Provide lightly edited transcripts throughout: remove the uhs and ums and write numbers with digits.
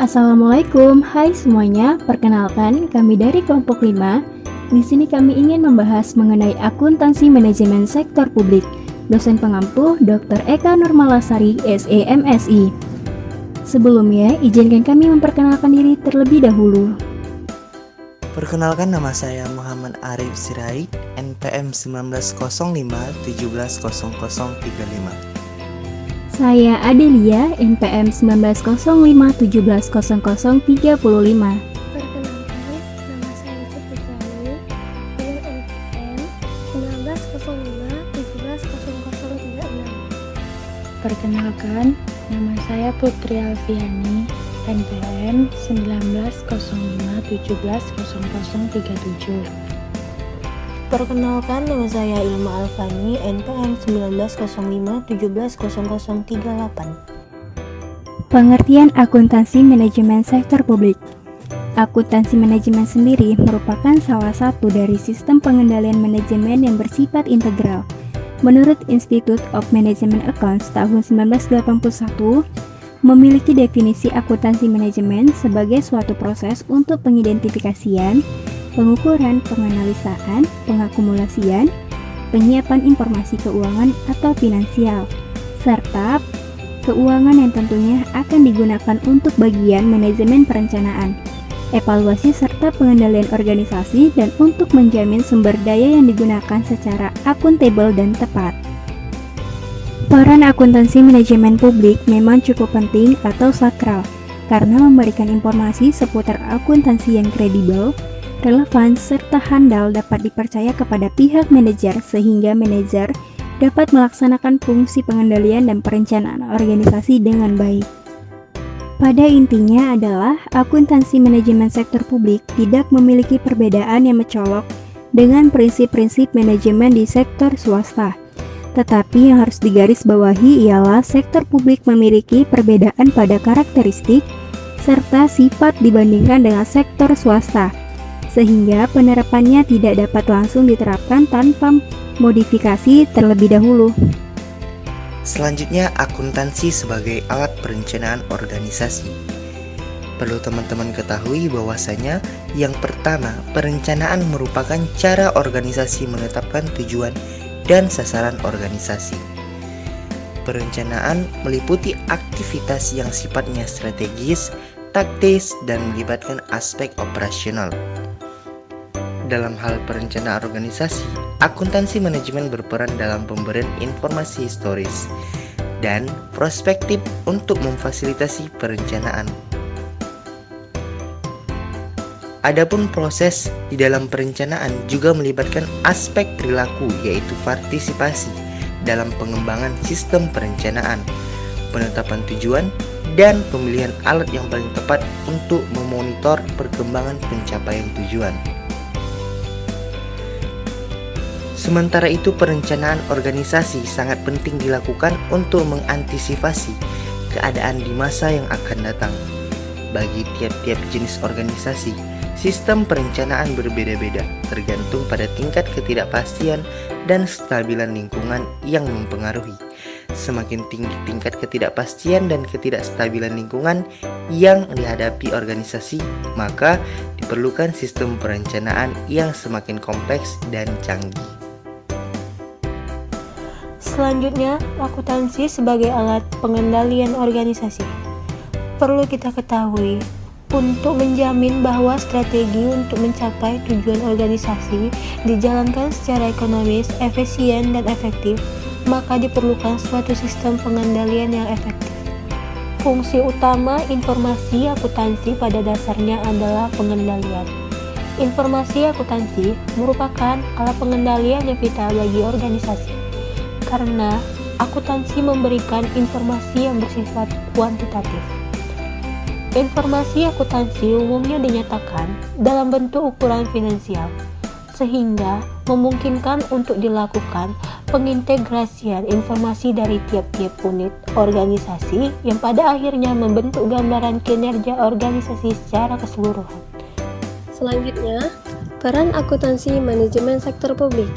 Assalamualaikum, hai semuanya. Perkenalkan, kami dari kelompok 5. Di sini kami ingin membahas mengenai akuntansi manajemen sektor publik. Dosen pengampu Dr. Eka Nurmalasari, SEMSI. Sebelumnya, izinkan kami memperkenalkan diri terlebih dahulu. Perkenalkan, nama saya Muhammad Arif Sirait, NPM 1905170035. Saya Adelia, NPM 1905170035. Perkenalkan, nama saya Ciputrani dengan NPM 1905170036. Perkenalkan, nama saya Putri Alfiani, NPM 1905170037. Perkenalkan, nama saya Ilma Alfani, NPM 1905170038. Pengertian akuntansi manajemen sektor publik. Akuntansi manajemen sendiri merupakan salah satu dari sistem pengendalian manajemen yang bersifat integral. Menurut Institute of Management Accounts tahun 1981, memiliki definisi akuntansi manajemen sebagai suatu proses untuk pengidentifikasian, pengukuran, penganalisaan, pengakumulasian, penyiapan informasi keuangan atau finansial, serta keuangan yang tentunya akan digunakan untuk bagian manajemen perencanaan, evaluasi serta pengendalian organisasi dan untuk menjamin sumber daya yang digunakan secara akuntabel dan tepat. Peran akuntansi manajemen publik memang cukup penting atau sakral karena memberikan informasi seputar akuntansi yang kredibel, relevan, serta handal dapat dipercaya kepada pihak manajer sehingga manajer dapat melaksanakan fungsi pengendalian dan perencanaan organisasi dengan baik. Pada intinya adalah akuntansi manajemen sektor publik tidak memiliki perbedaan yang mencolok dengan prinsip-prinsip manajemen di sektor swasta. Tetapi yang harus digarisbawahi ialah sektor publik memiliki perbedaan pada karakteristik serta sifat dibandingkan dengan sektor swasta, sehingga penerapannya tidak dapat langsung diterapkan tanpa modifikasi terlebih dahulu. Selanjutnya, akuntansi sebagai alat perencanaan organisasi. Perlu teman-teman ketahui bahwasanya yang pertama, perencanaan merupakan cara organisasi menetapkan tujuan dan sasaran organisasi. Perencanaan meliputi aktivitas yang sifatnya strategis, taktis, dan melibatkan aspek operasional. Dalam hal perencanaan organisasi, akuntansi manajemen berperan dalam pemberian informasi historis dan prospektif untuk memfasilitasi perencanaan. Adapun proses di dalam perencanaan juga melibatkan aspek perilaku, yaitu partisipasi dalam pengembangan sistem perencanaan, penetapan tujuan, dan pemilihan alat yang paling tepat untuk memonitor perkembangan pencapaian tujuan. Sementara itu, perencanaan organisasi sangat penting dilakukan untuk mengantisipasi keadaan di masa yang akan datang. Bagi tiap-tiap jenis organisasi, sistem perencanaan berbeda-beda, tergantung pada tingkat ketidakpastian dan kestabilan lingkungan yang mempengaruhi. Semakin tinggi tingkat ketidakpastian dan ketidakstabilan lingkungan yang dihadapi organisasi, maka diperlukan sistem perencanaan yang semakin kompleks dan canggih. Selanjutnya, akuntansi sebagai alat pengendalian organisasi. Perlu kita ketahui, untuk menjamin bahwa strategi untuk mencapai tujuan organisasi dijalankan secara ekonomis, efisien, dan efektif, maka diperlukan suatu sistem pengendalian yang efektif. Fungsi utama informasi akuntansi pada dasarnya adalah pengendalian. Informasi akuntansi merupakan alat pengendalian yang vital bagi organisasi, karena akuntansi memberikan informasi yang bersifat kuantitatif. Informasi akuntansi umumnya dinyatakan dalam bentuk ukuran finansial, sehingga memungkinkan untuk dilakukan pengintegrasian informasi dari tiap-tiap unit organisasi yang pada akhirnya membentuk gambaran kinerja organisasi secara keseluruhan. Selanjutnya, peran akuntansi manajemen sektor publik.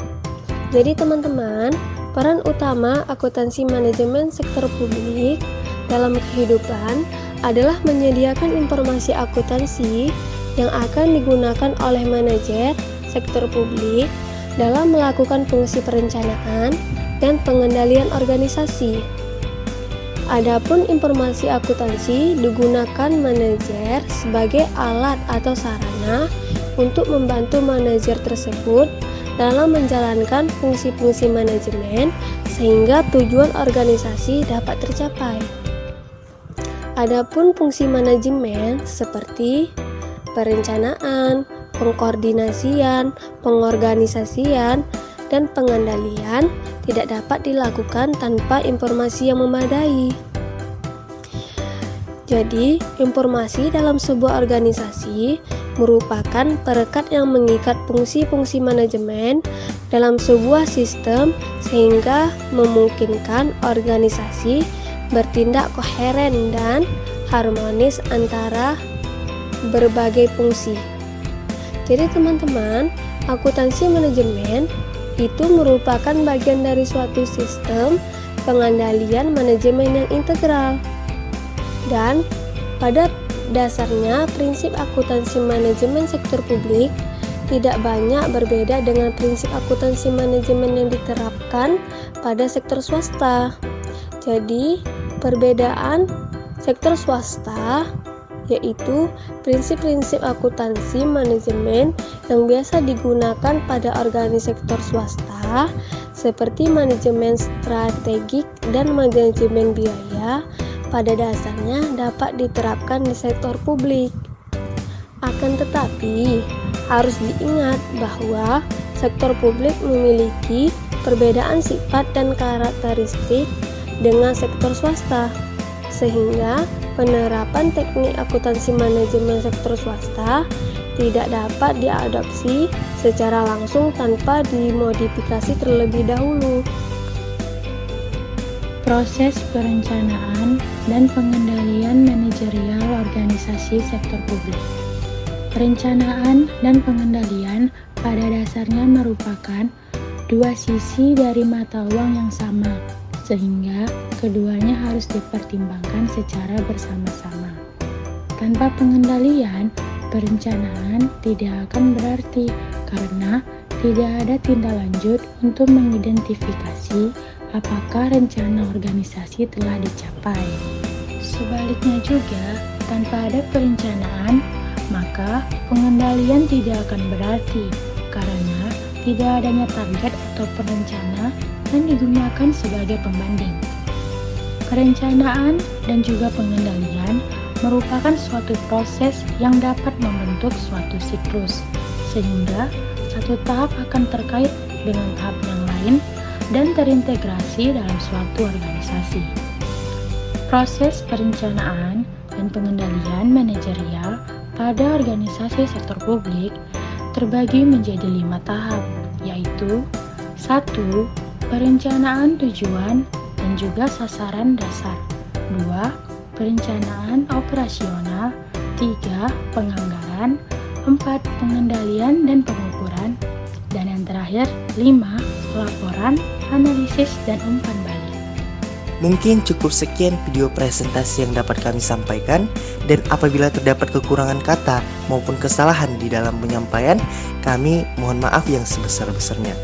Jadi teman-teman, peran utama akuntansi manajemen sektor publik dalam kehidupan adalah menyediakan informasi akuntansi yang akan digunakan oleh manajer sektor publik dalam melakukan fungsi perencanaan dan pengendalian organisasi. Adapun informasi akuntansi digunakan manajer sebagai alat atau sarana untuk membantu manajer tersebut dalam menjalankan fungsi-fungsi manajemen sehingga tujuan organisasi dapat tercapai. Adapun fungsi manajemen seperti perencanaan, pengkoordinasian, pengorganisasian, dan pengendalian tidak dapat dilakukan tanpa informasi yang memadai. Jadi, informasi dalam sebuah organisasi merupakan perekat yang mengikat fungsi-fungsi manajemen dalam sebuah sistem sehingga memungkinkan organisasi bertindak koheren dan harmonis antara berbagai fungsi. Jadi teman-teman, akuntansi manajemen itu merupakan bagian dari suatu sistem pengendalian manajemen yang integral. Dan pada dasarnya prinsip akuntansi manajemen sektor publik tidak banyak berbeda dengan prinsip akuntansi manajemen yang diterapkan pada sektor swasta. Jadi, perbedaan sektor swasta yaitu prinsip-prinsip akuntansi manajemen yang biasa digunakan pada organisasi sektor swasta seperti manajemen strategik dan manajemen biaya pada dasarnya dapat diterapkan di sektor publik. Akan tetapi, harus diingat bahwa sektor publik memiliki perbedaan sifat dan karakteristik dengan sektor swasta, sehingga penerapan teknik akuntansi manajemen sektor swasta tidak dapat diadopsi secara langsung tanpa dimodifikasi terlebih dahulu. Proses perencanaan dan pengendalian manajerial organisasi sektor publik. Perencanaan dan pengendalian pada dasarnya merupakan dua sisi dari mata uang yang sama, sehingga keduanya harus dipertimbangkan secara bersama-sama. Tanpa pengendalian, perencanaan tidak akan berarti karena tidak ada tindak lanjut untuk mengidentifikasi apakah rencana organisasi telah dicapai. Sebaliknya juga, tanpa ada perencanaan, maka pengendalian tidak akan berarti karena tidak adanya target atau perencana yang digunakan sebagai pembanding. Perencanaan dan juga pengendalian merupakan suatu proses yang dapat membentuk suatu siklus, sehingga satu tahap akan terkait dengan tahap yang lain dan terintegrasi dalam suatu organisasi. Proses perencanaan dan pengendalian manajerial pada organisasi sektor publik terbagi menjadi 5 tahap, yaitu 1. Perencanaan tujuan dan juga sasaran dasar. 2. Perencanaan operasional. 3. Penganggaran. 4. Pengendalian dan pengukuran. Dan yang terakhir, 5. Laporan, analisis, dan umpan balik. Mungkin cukup sekian video presentasi yang dapat kami sampaikan, dan apabila terdapat kekurangan kata maupun kesalahan di dalam penyampaian, kami mohon maaf yang sebesar-besarnya.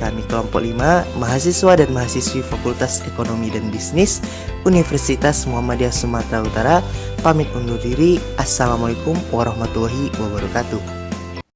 Kami kelompok 5, mahasiswa dan mahasiswi Fakultas Ekonomi dan Bisnis Universitas Muhammadiyah Sumatera Utara, pamit undur diri. Assalamualaikum warahmatullahi wabarakatuh.